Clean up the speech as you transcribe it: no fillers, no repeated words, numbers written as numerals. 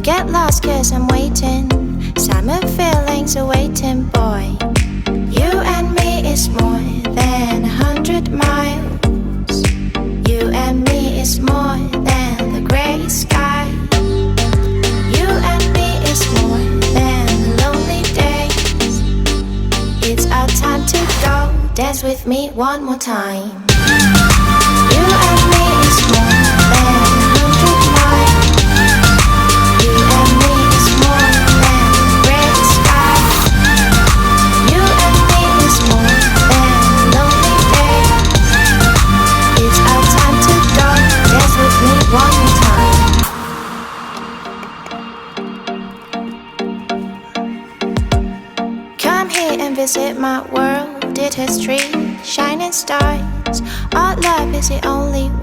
get lost cause I'm waiting. Summer feelings are waiting, boy. You and me is more than 100 miles. You and me is more than the gray sky. You and me is more than lonely days. It's our time to go. Dance with me one more time. You and me is more than 100 miles. You and me is more than gray sky. You and me is more than lonely days. It's our time to go. Dance with me one more time. Come here and visit my world. Did history, shining stars. Our love is the only way.